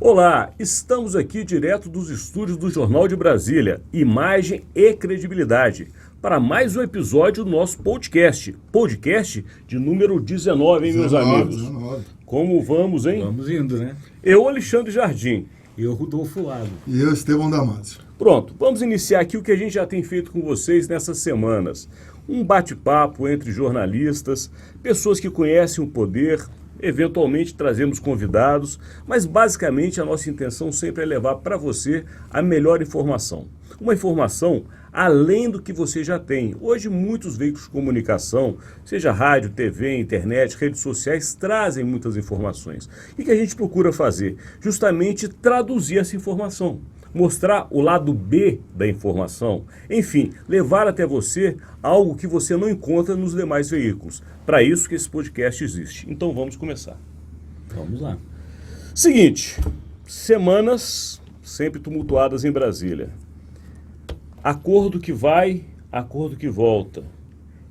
Olá, estamos aqui direto dos estúdios do Jornal de Brasília, Imagem e Credibilidade, para mais um episódio do nosso podcast. Podcast de número 19, hein, meus amigos? 19. Como vamos, hein? Vamos indo, né? Eu, Alexandre Jardim. Eu, Rodolfo Lago. E eu, Estevão Damasio. Pronto, vamos iniciar aqui o que a gente já tem feito com vocês nessas semanas. Um bate-papo entre jornalistas, pessoas que conhecem o poder. Eventualmente trazemos convidados, mas basicamente a nossa intenção sempre é levar para você a melhor informação. Uma informação além do que você já tem. Hoje muitos veículos de comunicação, seja rádio, TV, internet, redes sociais, trazem muitas informações. E o que a gente procura fazer? Justamente traduzir essa informação. Mostrar o lado B da informação, enfim, levar até você algo que você não encontra nos demais veículos. Para isso que esse podcast existe. Então vamos começar. Vamos lá. Seguinte, semanas sempre tumultuadas em Brasília. Acordo que vai, acordo que volta.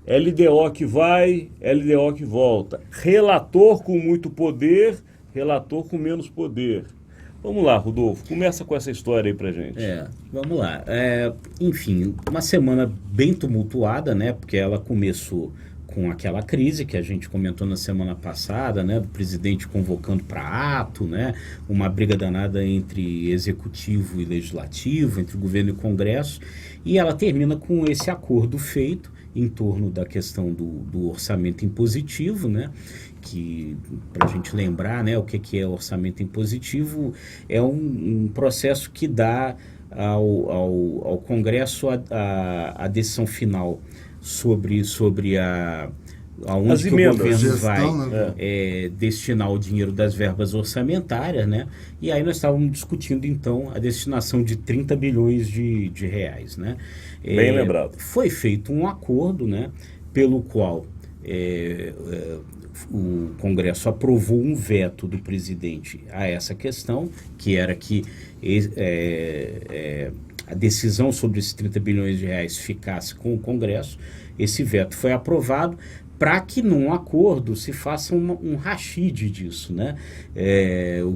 LDO que vai, LDO que volta. Relator com muito poder, relator com menos poder. Vamos lá, Rodolfo, começa com essa história aí pra gente. Vamos lá. Enfim, uma semana bem tumultuada, né? Porque ela começou com aquela crise que a gente comentou na semana passada, né? Do presidente convocando para ato, né? Uma briga danada entre executivo e legislativo, entre governo e Congresso. E ela termina com esse acordo feito em torno da questão do orçamento impositivo, né? Que, para a gente lembrar, né, o que é orçamento impositivo, é um processo que dá ao Congresso a decisão final sobre aonde que o governo vai destinar o dinheiro das verbas orçamentárias, né? E aí nós estávamos discutindo, então, a destinação de 30 bilhões de reais, né? Bem lembrado. Foi feito um acordo, né, pelo qual o Congresso aprovou um veto do presidente a essa questão, que era que a decisão sobre esses 30 bilhões de reais ficasse com o Congresso. Esse veto foi aprovado para que num acordo se faça um rachide disso, né?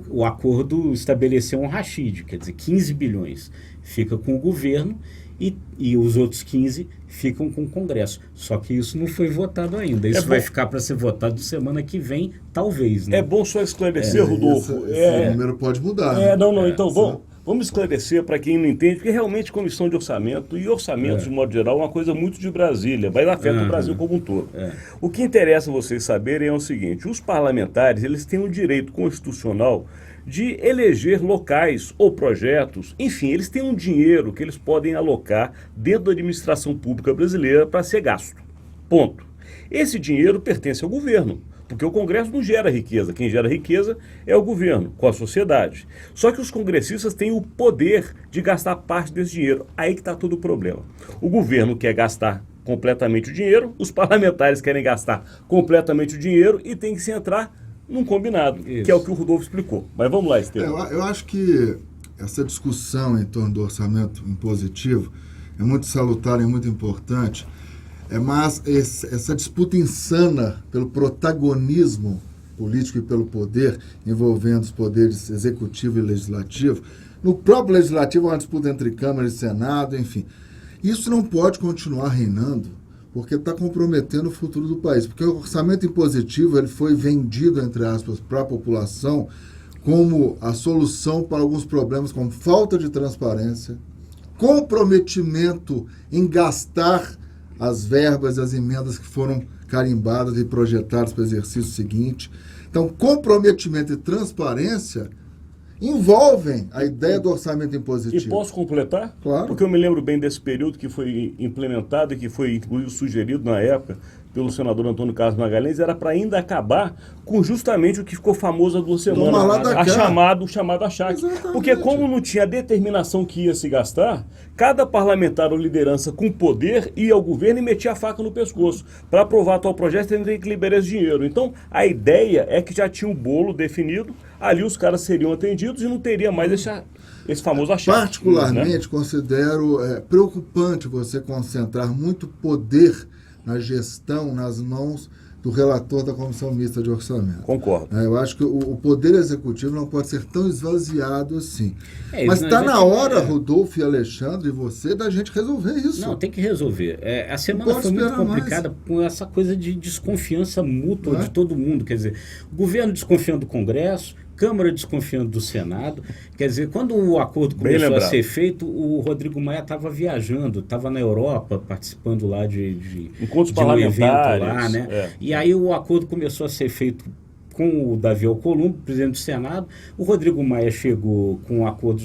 O acordo estabeleceu um rachide, quer dizer, 15 bilhões fica com o governo e os outros 15 ficam com o Congresso. Só que isso não foi votado ainda. Isso vai ficar para ser votado semana que vem, talvez, né? É bom só esclarecer, Rodolfo. Esse número pode mudar. Né? Então vamos esclarecer para quem não entende, porque realmente comissão de orçamento e orçamento, de modo geral, é uma coisa muito de Brasília, vai afetar o Brasil como um todo. O que interessa vocês saberem é o seguinte: os parlamentares, eles têm o direito constitucional de eleger locais ou projetos, enfim, eles têm um dinheiro que eles podem alocar dentro da administração pública brasileira para ser gasto. Ponto. Esse dinheiro pertence ao governo, porque o Congresso não gera riqueza, quem gera riqueza é o governo, com a sociedade. Só que os congressistas têm o poder de gastar parte desse dinheiro, aí que está todo o problema. O governo quer gastar completamente o dinheiro, os parlamentares querem gastar completamente o dinheiro e tem que se entrar num combinado, que é o que o Rodolfo explicou. Mas vamos lá, Estevão. Eu acho que essa discussão em torno do orçamento impositivo é muito salutar e muito importante, mas essa disputa insana pelo protagonismo político e pelo poder, envolvendo os poderes executivo e legislativo, no próprio legislativo há uma disputa entre Câmara e Senado, enfim. Isso não pode continuar reinando, porque está comprometendo o futuro do país. Porque o orçamento impositivo ele foi vendido, entre aspas, para a população como a solução para alguns problemas como falta de transparência, comprometimento em gastar as verbas e as emendas que foram carimbadas e projetadas para o exercício seguinte. Então, comprometimento e transparência envolvem a ideia do orçamento impositivo. E posso completar? Claro. Porque eu me lembro bem desse período que foi implementado e que foi inclusive sugerido na época pelo senador Antônio Carlos Magalhães, era para ainda acabar com justamente o que ficou famoso há 2 semanas, o chamado achaque. Exatamente. Porque como não tinha determinação que ia se gastar, cada parlamentar ou liderança com poder ia ao governo e metia a faca no pescoço. Para aprovar tal projeto, tem que liberar esse dinheiro. Então, a ideia é que já tinha um bolo definido, ali os caras seriam atendidos e não teria mais esse famoso achaque. Particularmente, né? Considero preocupante você concentrar muito poder na gestão, nas mãos do relator da Comissão Mista de Orçamento. Concordo. Eu acho que o Poder Executivo não pode ser tão esvaziado assim. Mas não, está na hora, Rodolfo e Alexandre, e você, da gente resolver isso. Não, tem que resolver. A semana foi muito complicada com essa coisa de desconfiança mútua de todo mundo. Quer dizer, o governo desconfiando do Congresso, Câmara desconfiando do Senado. Quer dizer, quando o acordo começou a ser feito, o Rodrigo Maia estava viajando, estava na Europa, participando lá de encontros parlamentares, um evento lá, né? E aí o acordo começou a ser feito com o Davi Alcolumbre, presidente do Senado. O Rodrigo Maia chegou com o acordo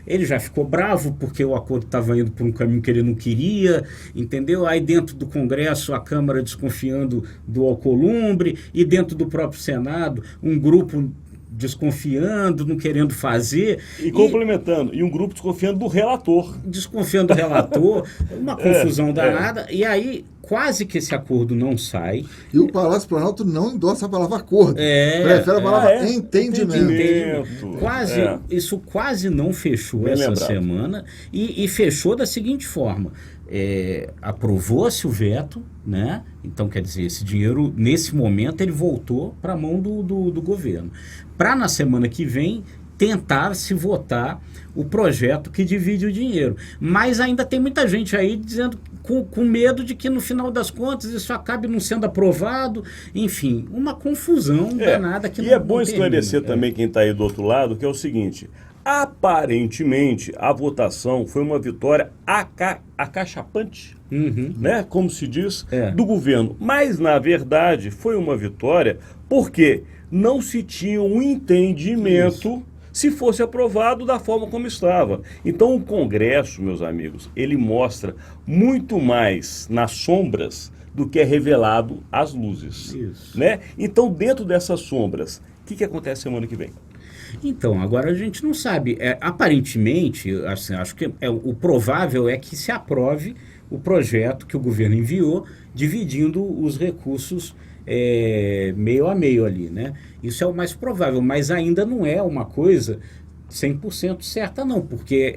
ele já ficou bravo porque o acordo estava indo por um caminho que ele não queria, entendeu? Aí dentro do Congresso a Câmara desconfiando do Alcolumbre e dentro do próprio Senado um grupo desconfiando, não querendo fazer. E complementando, e um grupo desconfiando do relator. Desconfiando do relator, uma confusão danada, e aí quase que esse acordo não sai. E o Palácio Planalto não endossa a palavra acordo. Prefere a palavra entendimento. Isso quase não fechou essa semana, e fechou da seguinte forma. Aprovou-se o veto, né? Então, quer dizer, esse dinheiro, nesse momento, ele voltou para a mão do governo. Para, na semana que vem, tentar se votar o projeto que divide o dinheiro. Mas ainda tem muita gente aí dizendo, com medo de que, no final das contas, isso acabe não sendo aprovado. Enfim, uma confusão danada que não termina. E é bom esclarecer também quem está aí do outro lado, que é o seguinte: aparentemente, a votação foi uma vitória acachapante, né? Como se diz, do governo. Mas, na verdade, foi uma vitória porque não se tinha um entendimento se fosse aprovado da forma como estava. Então, o Congresso, meus amigos, ele mostra muito mais nas sombras do que é revelado às luzes. Né? Então, dentro dessas sombras, o que acontece semana que vem? Então, agora a gente não sabe. Aparentemente, assim, acho que o provável é que se aprove o projeto que o governo enviou, dividindo os recursos meio a meio ali, né? Isso é o mais provável, mas ainda não é uma coisa 100% certa não, porque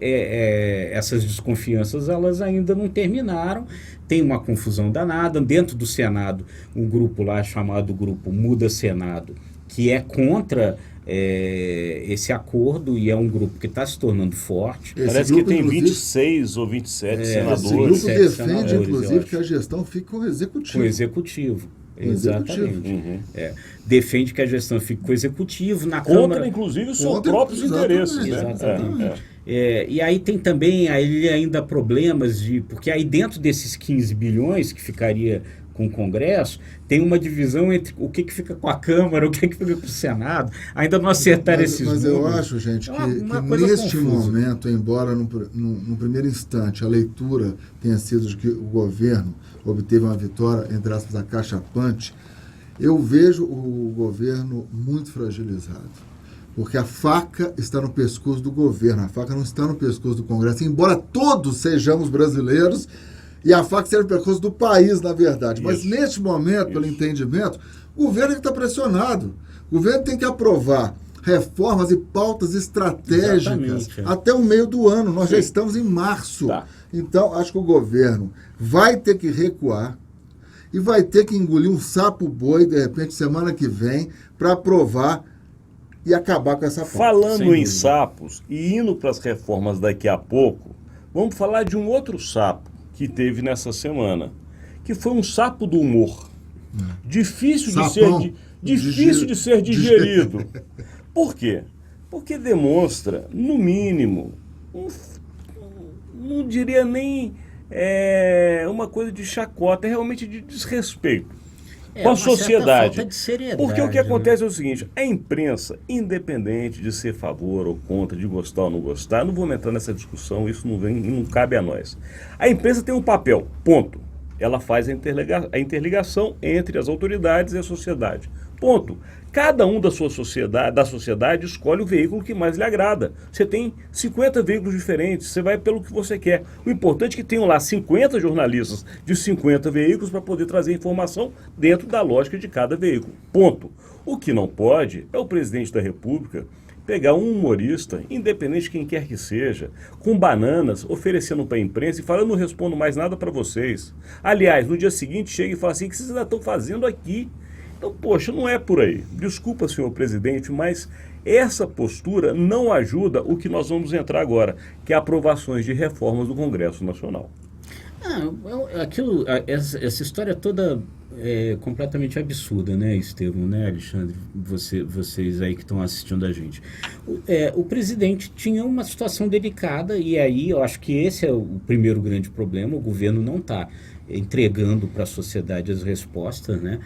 essas desconfianças elas ainda não terminaram, tem uma confusão danada. Dentro do Senado, um grupo lá chamado Grupo Muda Senado, que é contra esse acordo, e é um grupo que está se tornando forte. Parece que tem 26 ou 27 senadores. Esse grupo defende, inclusive, que a gestão fique com o executivo. Com o executivo. Exatamente. Defende que a gestão fique com o executivo na Câmara. Inclusive, os seus próprios interesses. Exatamente. E aí tem também ainda problemas porque aí dentro desses 15 bilhões que ficaria com o Congresso, tem uma divisão entre o que fica com a Câmara, o que fica com o Senado. Ainda não acertaram esses números. Mas eu acho, gente, que neste momento, embora no primeiro instante a leitura tenha sido de que o governo obteve uma vitória, entre aspas, acachapante, eu vejo o governo muito fragilizado. Porque a faca está no pescoço do governo, a faca não está no pescoço do Congresso, embora todos sejamos brasileiros, e a faca serve no pescoço do país, na verdade. Mas neste momento, pelo entendimento, o governo está pressionado. O governo tem que aprovar reformas e pautas estratégicas até o meio do ano. Nós já estamos em março. Então, acho que o governo vai ter que recuar e vai ter que engolir um sapo boi, de repente, semana que vem, para aprovar e acabar com essa pauta. Falando em sapos e indo para as reformas daqui a pouco, vamos falar de um outro sapo que teve nessa semana, que foi um sapo do humor. Difícil de ser digerido. Por quê? Porque demonstra, no mínimo, não diria nem uma coisa de chacota, é realmente de desrespeito com a sociedade. Falta de seriedade, porque o que acontece é o seguinte: a imprensa, independente de ser a favor ou contra, de gostar ou não gostar, não vamos entrar nessa discussão, isso não cabe a nós. A imprensa tem um papel, ponto. Ela faz a interligação entre as autoridades e a sociedade. Ponto. Cada um da sociedade escolhe o veículo que mais lhe agrada. Você tem 50 veículos diferentes, você vai pelo que você quer. O importante é que tenham lá 50 jornalistas de 50 veículos para poder trazer informação dentro da lógica de cada veículo. Ponto. O que não pode é o presidente da República pegar um humorista, independente de quem quer que seja, com bananas, oferecendo para a imprensa e falando: eu não respondo mais nada para vocês. Aliás, no dia seguinte chega e fala assim: o que vocês ainda estão fazendo aqui? Então, poxa, não é por aí. Desculpa, senhor presidente, mas essa postura não ajuda o que nós vamos entrar agora, que é aprovações de reformas do Congresso Nacional. Essa história toda é completamente absurda, né, Estevão, né, Alexandre? Vocês aí que estão assistindo a gente. O presidente tinha uma situação delicada e aí eu acho que esse é o primeiro grande problema. O governo não está entregando para a sociedade as respostas, né?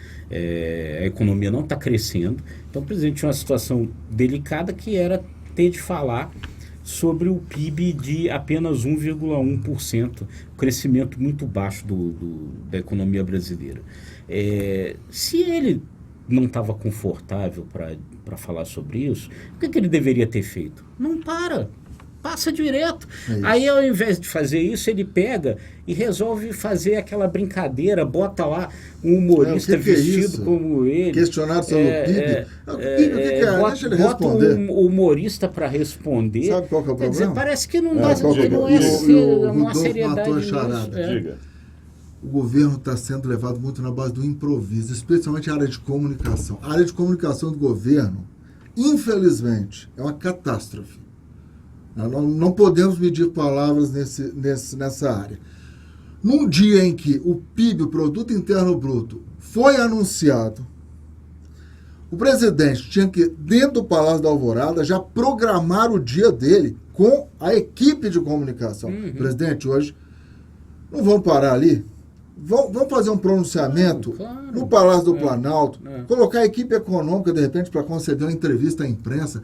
A economia não está crescendo. Então o presidente tinha uma situação delicada que era ter de falar sobre o PIB de apenas 1,1%, crescimento muito baixo da economia brasileira. Se ele não estava confortável para falar sobre isso, o que ele deveria ter feito? Não passa direto. Aí, ao invés de fazer isso, ele pega e resolve fazer aquela brincadeira, bota lá um humorista vestido como ele. Questionado sobre o PIB. O que é? Deixa ele responder. Bota um humorista para responder. Sabe qual que é o problema? Dizer, parece que não dá, não há seriedade nisso. Diga. O governo está sendo levado muito na base do improviso, especialmente a área de comunicação. A área de comunicação do governo, infelizmente, é uma catástrofe. Não podemos medir palavras nessa área. Num dia em que o PIB, o Produto Interno Bruto, foi anunciado, o presidente tinha que, dentro do Palácio da Alvorada, já programar o dia dele com a equipe de comunicação. Presidente, hoje, não vamos parar ali? Vamos fazer um pronunciamento no Palácio do Planalto, colocar a equipe econômica, de repente, para conceder uma entrevista à imprensa.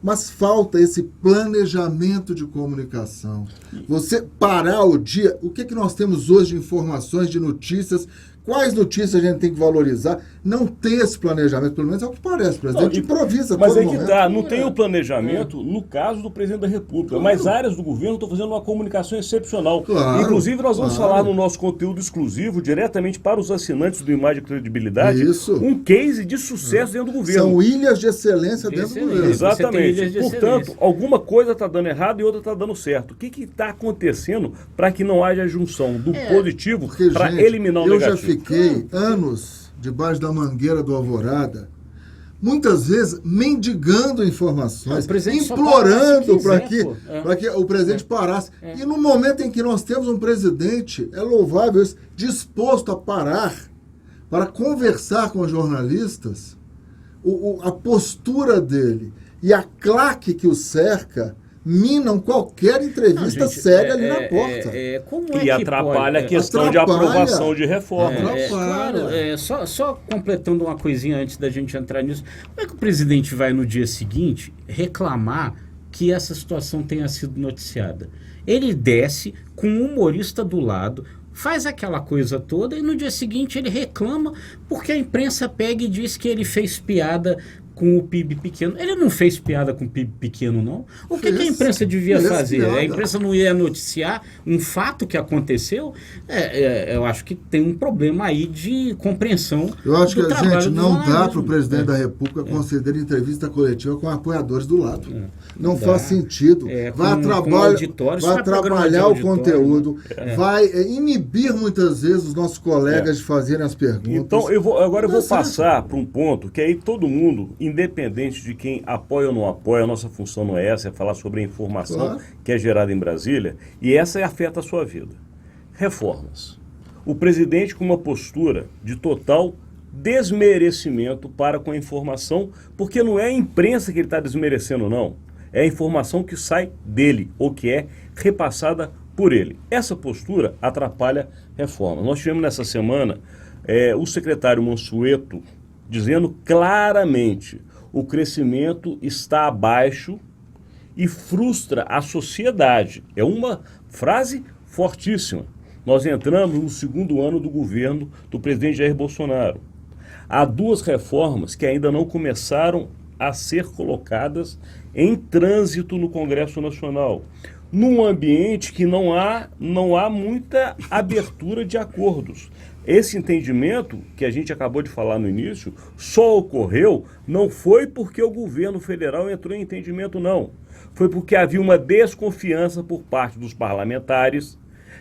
Mas falta esse planejamento de comunicação. Você parar o dia, o que nós temos hoje de informações, de notícias, quais notícias a gente tem que valorizar, não ter esse planejamento, pelo menos é o que parece, o presidente improvisa. Mas é que tá, não tem o planejamento no caso do presidente da República, mas áreas do governo estão fazendo uma comunicação excepcional. Inclusive nós vamos falar no nosso conteúdo exclusivo, diretamente para os assinantes do Imagem e Credibilidade, um case de sucesso dentro do governo. São ilhas de excelência dentro do governo. Exatamente. Portanto, alguma coisa está dando errado e outra está dando certo. O que está acontecendo para que não haja junção do positivo para eliminar o negativo? Eu já fiquei anos debaixo da mangueira do Alvorada, muitas vezes mendigando informações, implorando para que o presidente parasse. E no momento em que nós temos um presidente, é louvável isso, disposto a parar para conversar com os jornalistas, a postura dele e a claque que o cerca minam qualquer entrevista cega ali na porta. E atrapalha a questão de aprovação de reforma. Só completando uma coisinha antes da gente entrar nisso, como é que o presidente vai no dia seguinte reclamar que essa situação tenha sido noticiada? Ele desce com um humorista do lado, faz aquela coisa toda e no dia seguinte ele reclama porque a imprensa pega e diz que ele fez piada com o PIB pequeno. Ele não fez piada com o PIB pequeno, não? O que a imprensa devia fazer? Piada. A imprensa não ia noticiar um fato que aconteceu? Eu acho que tem um problema aí de compreensão. Eu acho que a gente não dá para o presidente da República conceder entrevista coletiva com apoiadores do lado. Não faz sentido. Vai atrapalhar o conteúdo, vai inibir muitas vezes os nossos colegas de fazerem as perguntas. Então, agora eu vou passar para um ponto que aí todo mundo, independente de quem apoia ou não apoia, a nossa função não é essa, é falar sobre a informação que é gerada em Brasília, e essa afeta a sua vida. Reformas. O presidente com uma postura de total desmerecimento para com a informação, porque não é a imprensa que ele está desmerecendo, não. É a informação que sai dele, ou que é repassada por ele. Essa postura atrapalha reforma. Nós tivemos nessa semana o secretário Mansueto dizendo claramente: o crescimento está abaixo e frustra a sociedade. É uma frase fortíssima. Nós entramos no segundo ano do governo do presidente Jair Bolsonaro. Há duas reformas que ainda não começaram a ser colocadas em trânsito no Congresso Nacional, num ambiente que não há muita abertura de acordos. esse entendimento que a gente acabou de falar no início só ocorreu, não foi porque o governo federal entrou em entendimento, não. Foi porque havia uma desconfiança por parte dos parlamentares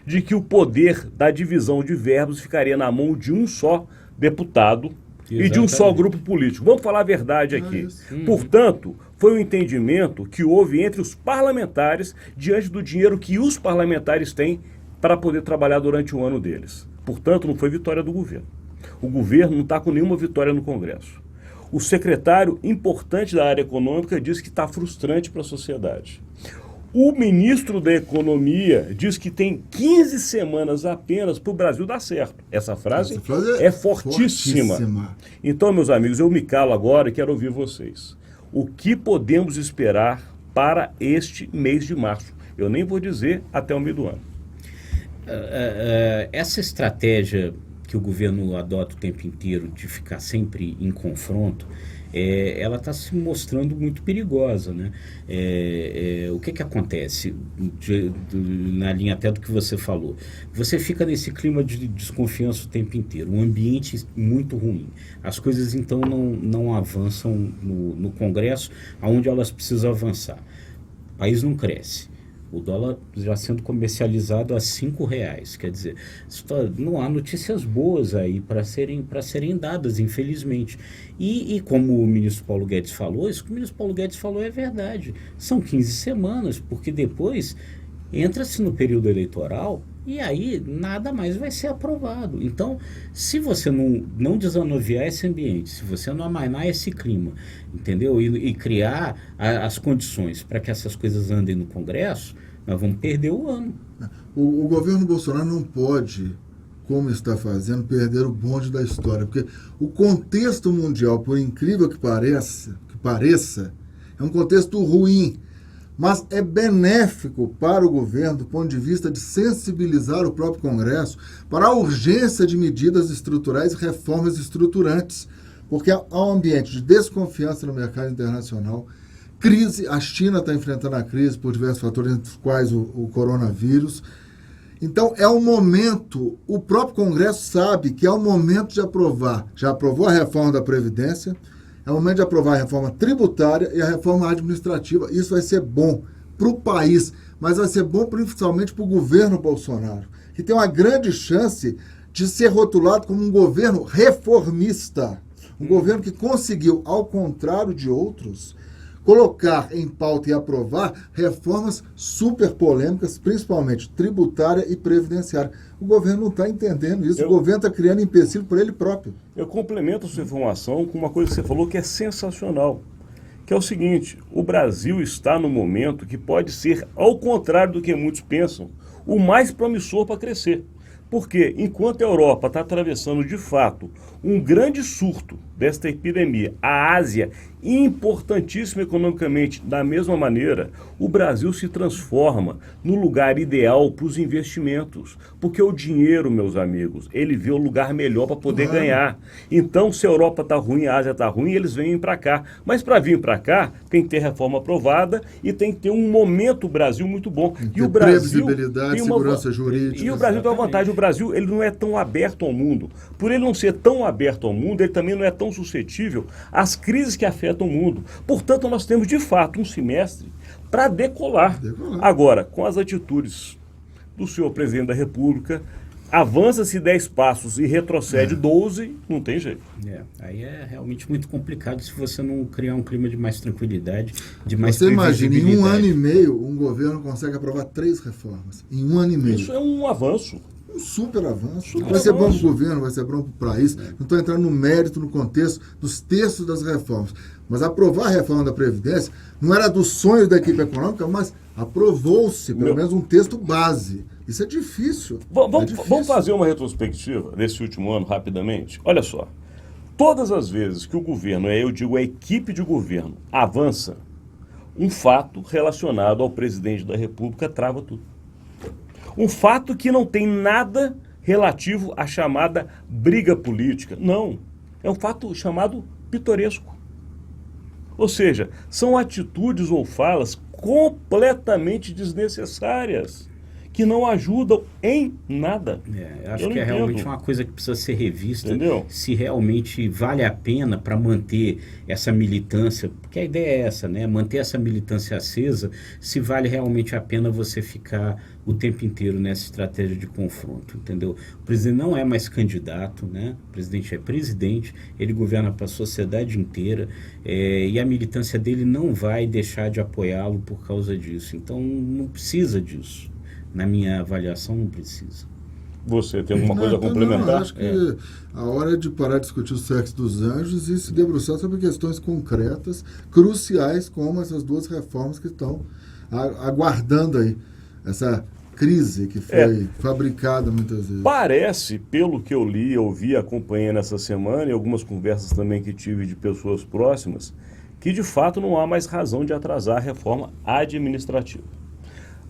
de que o poder da divisão de verbos ficaria na mão de um só deputado e de um só grupo político. Vamos falar a verdade aqui. Portanto, foi um entendimento que houve entre os parlamentares diante do dinheiro que os parlamentares têm para poder trabalhar durante o ano deles. Portanto, não foi vitória do governo. O governo não está com nenhuma vitória no Congresso. O secretário importante da área econômica diz que está frustrante para a sociedade. O ministro da Economia diz que tem 15 semanas apenas para o Brasil dar certo. Essa frase é fortíssima. Então, meus amigos, eu me calo agora e quero ouvir vocês. O que podemos esperar para este mês de março? Eu nem vou dizer até o meio do ano. Essa estratégia que o governo adota o tempo inteiro de ficar sempre em confronto, ela está se mostrando muito perigosa, né? O que acontece, na linha até do que você falou? Você fica nesse clima de desconfiança o tempo inteiro, um ambiente muito ruim. As coisas, então, não avançam no Congresso, aonde elas precisam avançar. O país não cresce. O dólar já sendo comercializado a R$5. Quer dizer, não há notícias boas aí para serem dadas, infelizmente. E como o ministro Paulo Guedes falou, isso que o ministro Paulo Guedes falou é verdade. São 15 semanas, porque depois entra-se no período eleitoral e aí nada mais vai ser aprovado. Então, se você não desanuviar esse ambiente, se você não amainar esse clima, entendeu? E criar as condições para que essas coisas andem no Congresso, nós vamos perder o ano. O governo Bolsonaro não pode, como está fazendo, perder o bonde da história, porque o contexto mundial, por incrível que pareça, é um contexto ruim, mas é benéfico para o governo do ponto de vista de sensibilizar o próprio Congresso para a urgência de medidas estruturais e reformas estruturantes, porque há um ambiente de desconfiança no mercado internacional, crise, a China está enfrentando a crise por diversos fatores, entre os quais o coronavírus. Então, é um momento, o próprio Congresso sabe que é o momento de aprovar, já aprovou a reforma da Previdência, é o momento de aprovar a reforma tributária e a reforma administrativa. Isso vai ser bom para o país, mas vai ser bom principalmente para o governo Bolsonaro, que tem uma grande chance de ser rotulado como um governo reformista, um governo que conseguiu, ao contrário de outros, colocar em pauta e aprovar reformas super polêmicas, principalmente tributária e previdenciária. O governo não está entendendo isso, o governo está criando empecilho por ele próprio. Eu complemento a sua informação com uma coisa que você falou que é sensacional, que é o seguinte: o Brasil está no momento que pode ser, ao contrário do que muitos pensam, o mais promissor para crescer. Porque enquanto a Europa está atravessando de fato um grande surto desta epidemia, a Ásia, importantíssima economicamente, da mesma maneira, o Brasil se transforma no lugar ideal para os investimentos. Porque o dinheiro, meus amigos, ele vê o lugar melhor para poder ganhar. Então, se a Europa está ruim, a Ásia está ruim, eles vêm para cá. Mas para vir para cá, tem que ter reforma aprovada e tem que ter um momento Brasil muito bom. E o Brasil previsibilidade, tem uma segurança jurídica. E o Brasil tem uma vantagem. O Brasil, ele não é tão aberto ao mundo. Por ele não ser tão aberto ao mundo, ele também não é tão suscetível às crises que afetam o mundo. Portanto, nós temos, de fato, um semestre para decolar. Agora, com as atitudes do senhor presidente da República, avança-se 10 passos e retrocede 12, não tem jeito. Aí é realmente muito complicado se você não criar um clima de mais tranquilidade, de mais Você imagina, em um ano e meio, um governo consegue aprovar 3 reformas. Em um ano e meio. Isso é um avanço. Um super avanço. Vai ser bom para o governo, vai ser bom para o país. Não estou entrando no mérito, no contexto dos textos das reformas. Mas aprovar a reforma da Previdência não era dos sonhos da equipe econômica, mas aprovou-se, pelo menos, um texto base. Isso é difícil. Vamos fazer uma retrospectiva desse último ano, rapidamente? Olha só. Todas as vezes que o governo, eu digo a equipe de governo, avança, um fato relacionado ao presidente da República trava tudo. Um fato que não tem nada relativo à chamada briga política. Não. É um fato chamado pitoresco. Ou seja, são atitudes ou falas completamente desnecessárias, que não ajudam em nada. Eu acho Eu que é não realmente entendo. uma coisa que precisa ser revista, Entendeu? se realmente vale a pena para manter essa militância, porque a ideia é essa, né? Manter essa militância acesa, se vale realmente a pena você ficar o tempo inteiro nessa estratégia de confronto, entendeu? O presidente não é mais candidato, né? O presidente é presidente, ele governa para a sociedade inteira, e a militância dele não vai deixar de apoiá-lo por causa disso. Então não precisa disso. Na minha avaliação, não precisa. Você tem alguma coisa a Não, complementar? acho que a hora é de parar de discutir o sexo dos anjos e se debruçar sobre questões concretas, cruciais, como essas duas reformas que estão aguardando aí essa crise que foi fabricada muitas vezes. Parece, pelo que eu li, ouvi, acompanhei nessa semana e algumas conversas também que tive de pessoas próximas, que de fato não há mais razão de atrasar a reforma administrativa.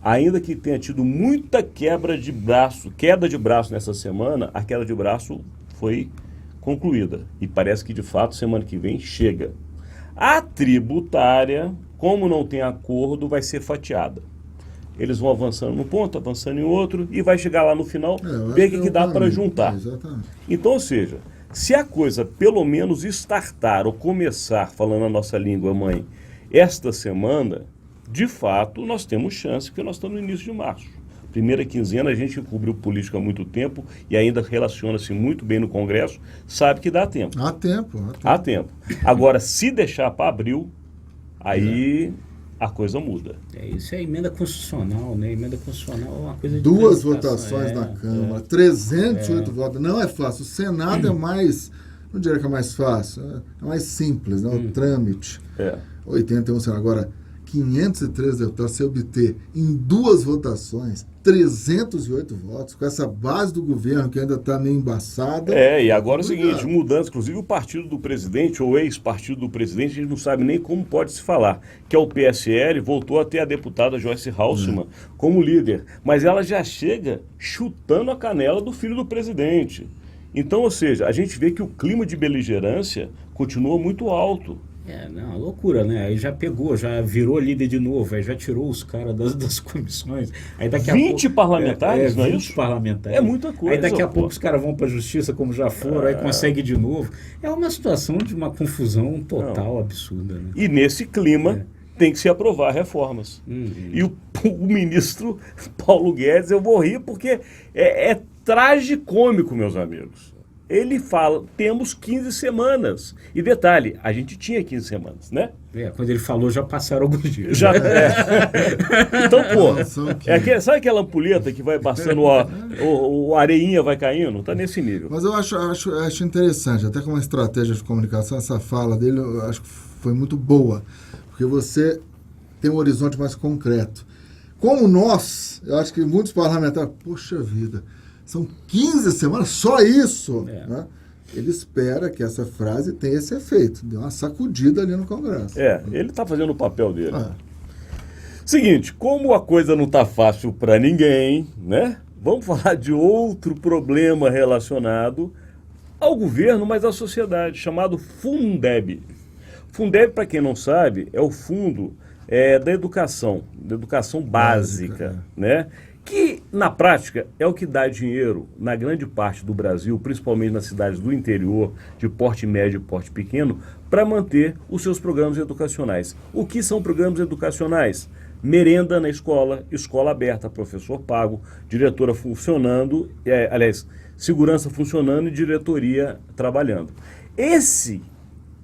Ainda que tenha tido muita queda de braço nessa semana, a queda de braço foi concluída. E parece que de fato semana que vem chega. A tributária, como não tem acordo, vai ser fatiada. Eles vão avançando num ponto, avançando em outro, e vai chegar lá no final, ver o que dá para juntar. Exatamente. Então, ou seja, se a coisa pelo menos startar ou começar, falando a nossa língua mãe, esta semana, de fato, nós temos chance, porque nós estamos no início de março. Primeira quinzena, a gente que cobriu política há muito tempo e ainda relaciona-se muito bem no Congresso, sabe que dá tempo. Há tempo. Há tempo. Agora, se deixar para abril, aí a coisa muda. Isso é emenda constitucional, né? Emenda constitucional é uma coisa de Duas tramitação. votações na Câmara, 308 votos. Não é fácil. O Senado é mais, não diria que é mais fácil, é mais simples, né? O trâmite. 81 Senado. Agora, 503 deputados, se obter em duas votações 308 votos, com essa base do governo que ainda está meio embaçada. E agora é o seguinte, mudança, inclusive o partido do presidente, ou ex-partido do presidente, a gente não sabe nem como pode se falar, que é o PSL, voltou a ter a deputada Joyce Halsemann como líder, mas ela já chega chutando a canela do filho do presidente. Então, ou seja, a gente vê que o clima de beligerância continua muito alto. Não, loucura, né? Aí já pegou, já virou líder de novo, aí já tirou os caras das comissões. Aí daqui a 20 pouco, parlamentares, não é 20 isso? parlamentares. É muita coisa. Aí daqui a pô. pouco os caras vão para a justiça, como já foram, aí consegue de novo. É uma situação de uma confusão total, absurda, né? E nesse clima tem que se aprovar reformas. E o ministro Paulo Guedes, eu vou rir porque é tragicômico, meus amigos. Ele fala, temos 15 semanas. E detalhe, a gente tinha 15 semanas, né? Quando ele falou, já passaram alguns dias. Então, pô, sabe aquela ampulheta que vai passando, o areinha vai caindo? Tá nesse nível. Mas eu acho interessante, até como uma estratégia de comunicação, essa fala dele, eu acho que foi muito boa. Porque você tem um horizonte mais concreto. Como nós, eu acho que muitos parlamentares, poxa vida, são 15 semanas, só isso, né? Ele espera que essa frase tenha esse efeito, dê uma sacudida ali no Congresso. Ele está fazendo o papel dele. Seguinte, como a coisa não está fácil para ninguém, né? Vamos falar de outro problema relacionado ao governo, mas à sociedade, chamado Fundeb. Fundeb, para quem não sabe, é o fundo da educação básica, né? Que, na prática, é o que dá dinheiro na grande parte do Brasil, principalmente nas cidades do interior, de porte médio e porte pequeno, para manter os seus programas educacionais. O que são programas educacionais? Merenda na escola, escola aberta, professor pago, diretora funcionando, segurança funcionando e diretoria trabalhando. Esse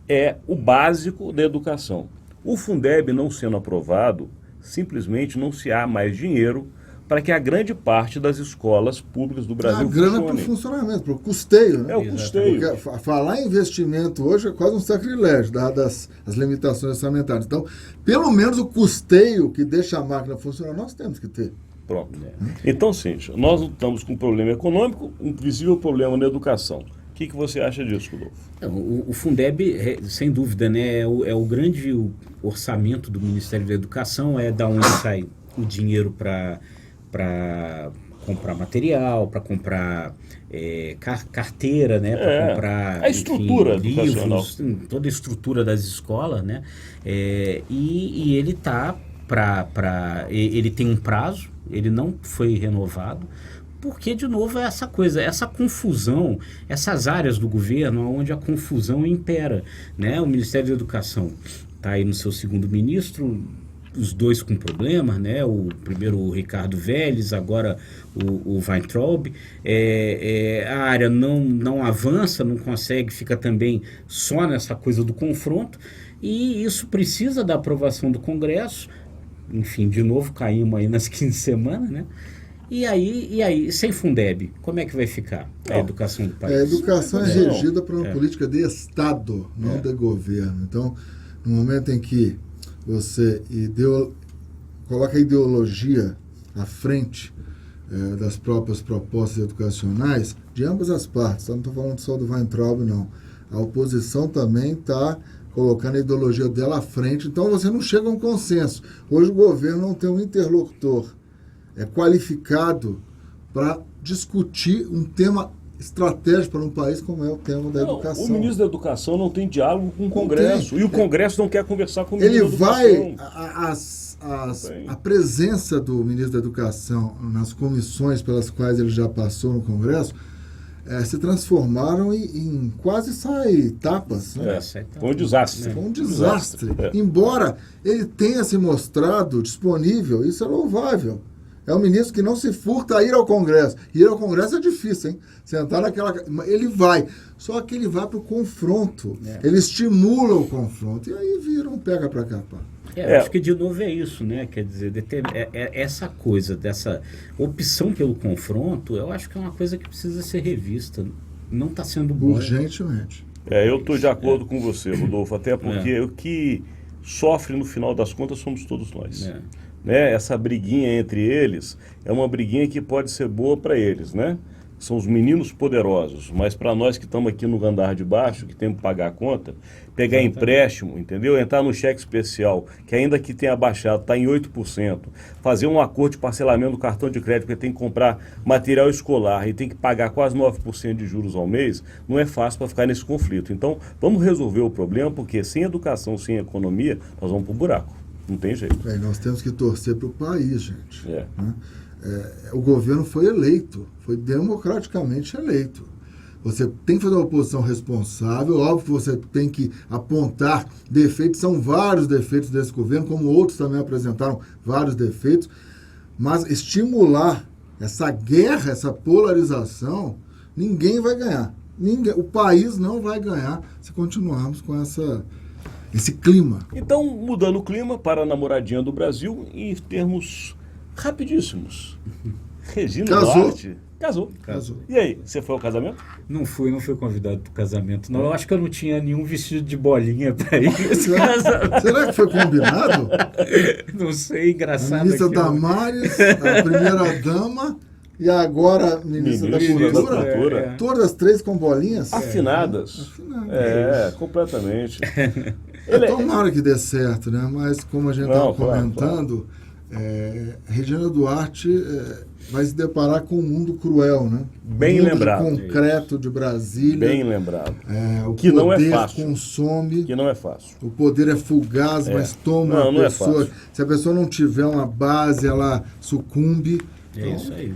é o básico da educação. O Fundeb não sendo aprovado, simplesmente não se há mais dinheiro para que a grande parte das escolas públicas do Brasil funcionem. A grana para o funcionamento, para o custeio. Né? É o custeio. Porque falar em investimento hoje é quase um sacrilégio, dadas as limitações orçamentárias. Então, pelo menos o custeio que deixa a máquina funcionar, nós temos que ter. Pronto. Então, Cíntia, nós lutamos com um problema econômico, um visível problema na educação. O que você acha disso, Rodolfo? O Fundeb, sem dúvida, né, é o grande orçamento do Ministério da Educação, é da onde sai o dinheiro para comprar material, para comprar carteira, né, para comprar a estrutura livros, toda a estrutura das escolas, né, e ele está ele tem um prazo, ele não foi renovado, porque, de novo, é essa coisa, essa confusão, essas áreas do governo onde a confusão impera, né? O Ministério da Educação está aí no seu segundo ministro, os dois com problemas, né? Primeiro o Ricardo Vélez, agora o Weintraub. A área não avança, não consegue, fica também só nessa coisa do confronto, e isso precisa da aprovação do Congresso. Enfim, de novo caímos aí nas 15 semanas, né? E aí, sem Fundeb, como é que vai ficar a educação do país? A educação é regida por uma política de Estado, não de governo. Então, no momento em que você coloca a ideologia à frente das próprias propostas educacionais, de ambas as partes, não estou falando só do Weintraub, não. A oposição também está colocando a ideologia dela à frente, então você não chega a um consenso. Hoje o governo não tem um interlocutor qualificado para discutir um tema estratégico para um país como é o tema da educação. O ministro da Educação não tem diálogo com o Congresso, e o Congresso não quer conversar com o ministro da Educação. A presença do ministro da Educação nas comissões pelas quais ele já passou no Congresso se transformaram em quase tapas. Né? Foi um desastre. Foi um desastre. Embora ele tenha se mostrado disponível, isso é louvável. É um ministro que não se furta a ir ao Congresso. Ir ao Congresso é difícil, hein? Sentar naquela... Ele vai. Só que ele vai para o confronto. Ele estimula o confronto. E aí vira um pega para capar. Acho que de novo é isso, né? Quer dizer, essa coisa dessa opção pelo confronto, eu acho que é uma coisa que precisa ser revista. Não está sendo bom. Urgentemente. Eu estou de acordo com você, Rodolfo, até porque o que sofre no final das contas somos todos nós. Né? Essa briguinha entre eles é uma briguinha que pode ser boa para eles, né? São os meninos poderosos, mas para nós que estamos aqui no andar de baixo, que temos que pagar a conta, pegar empréstimo, entendeu? Entrar no cheque especial, que ainda que tenha baixado, está em 8%, fazer um acordo de parcelamento do cartão de crédito, porque tem que comprar material escolar e tem que pagar quase 9% de juros ao mês, não é fácil para ficar nesse conflito. Então, vamos resolver o problema, porque sem educação, sem economia, nós vamos para o buraco. Não tem jeito. Nós temos que torcer para o país, gente. Né? O governo foi eleito, foi democraticamente eleito. Você tem que fazer uma oposição responsável, óbvio que você tem que apontar defeitos, são vários defeitos desse governo, como outros também apresentaram vários defeitos, mas estimular essa guerra, essa polarização, ninguém vai ganhar. O país não vai ganhar se continuarmos com esse clima. Então, mudando o clima para a namoradinha do Brasil, em termos rapidíssimos. Regina Duarte casou. E aí, você foi ao casamento? Não fui convidado para o casamento. Não, eu acho que eu não tinha nenhum vestido de bolinha para ir nesse casamento. Será que foi combinado? Não sei, engraçado. A ministra Damares, a primeira dama, e agora a ministra da Cultura. Todas as três com bolinhas? Afinadas. Completamente. Tomara que dê certo, né? Mas como a gente estava comentando, Regina Duarte vai se deparar com um mundo cruel, né? Bem lembrado. Concreto de Brasília. Bem lembrado. O que poder não é fácil. Consome. Que não é fácil. O poder é fugaz, mas toma a pessoa. Se a pessoa não tiver uma base, ela sucumbe. Isso aí.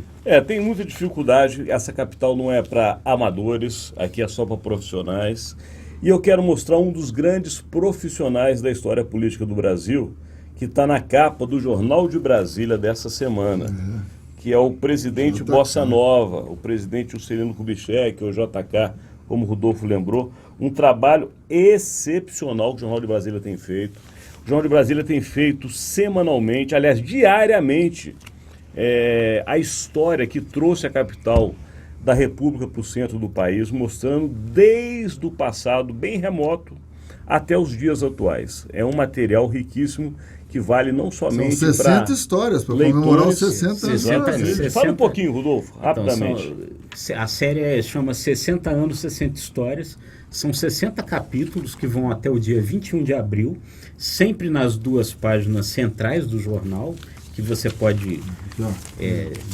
Tem muita dificuldade. Essa capital não é para amadores, aqui é só para profissionais. E eu quero mostrar um dos grandes profissionais da história política do Brasil, que está na capa do Jornal de Brasília dessa semana, que é o presidente Bossa Nova, o presidente Juscelino Kubitschek, o JK, como o Rodolfo lembrou. Um trabalho excepcional que o Jornal de Brasília tem feito. O Jornal de Brasília tem feito semanalmente, aliás, diariamente, a história que trouxe a capital da República para o centro do país, mostrando desde o passado bem remoto até os dias atuais. É um material riquíssimo que vale não somente para 60 histórias, para comemorar os 60 anos. Fala um pouquinho, Rodolfo, rapidamente. Então, a série chama 60 anos, 60 histórias. São 60 capítulos que vão até o dia 21 de abril, sempre nas duas páginas centrais do jornal, que você pode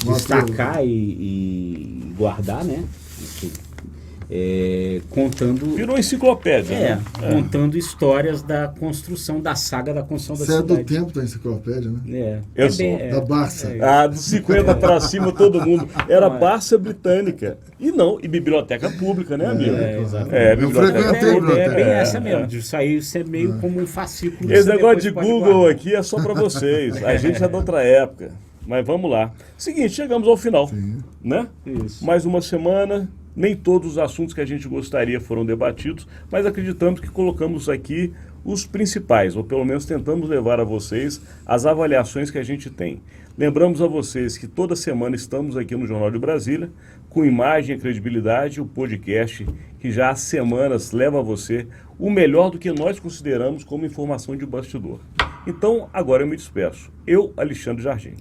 destacar e guardar, né? contando... Virou enciclopédia, né? Contando histórias da construção, da saga da construção da cidade. Você é do tempo da enciclopédia, né? Eu sou. Da Barça. Dos 50 para cima, todo mundo. Era Barça Britânica. E biblioteca pública, né, amigo? Exatamente. Biblioteca pública. É bem essa mesmo, de sair ser meio como um fascículo. Esse negócio de Google aqui é só para vocês. A gente é da outra época. Mas vamos lá. Seguinte, chegamos ao final. Né? Isso. Mais uma semana. Nem todos os assuntos que a gente gostaria foram debatidos, mas acreditamos que colocamos aqui os principais, ou pelo menos tentamos levar a vocês as avaliações que a gente tem. Lembramos a vocês que toda semana estamos aqui no Jornal de Brasília, com imagem e credibilidade, o podcast que já há semanas leva a você o melhor do que nós consideramos como informação de bastidor. Então, agora eu me despeço. Eu, Alexandre Jardim.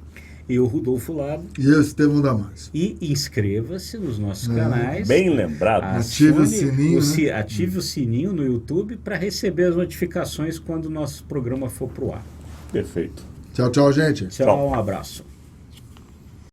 Eu, Rodolfo Lado. E eu, Estevão Damares. E inscreva-se nos nossos canais. Bem lembrado. Ative o sininho. Ative o sininho no YouTube para receber as notificações quando o nosso programa for pro ar. Perfeito. Tchau, tchau, gente. Tchau, um abraço.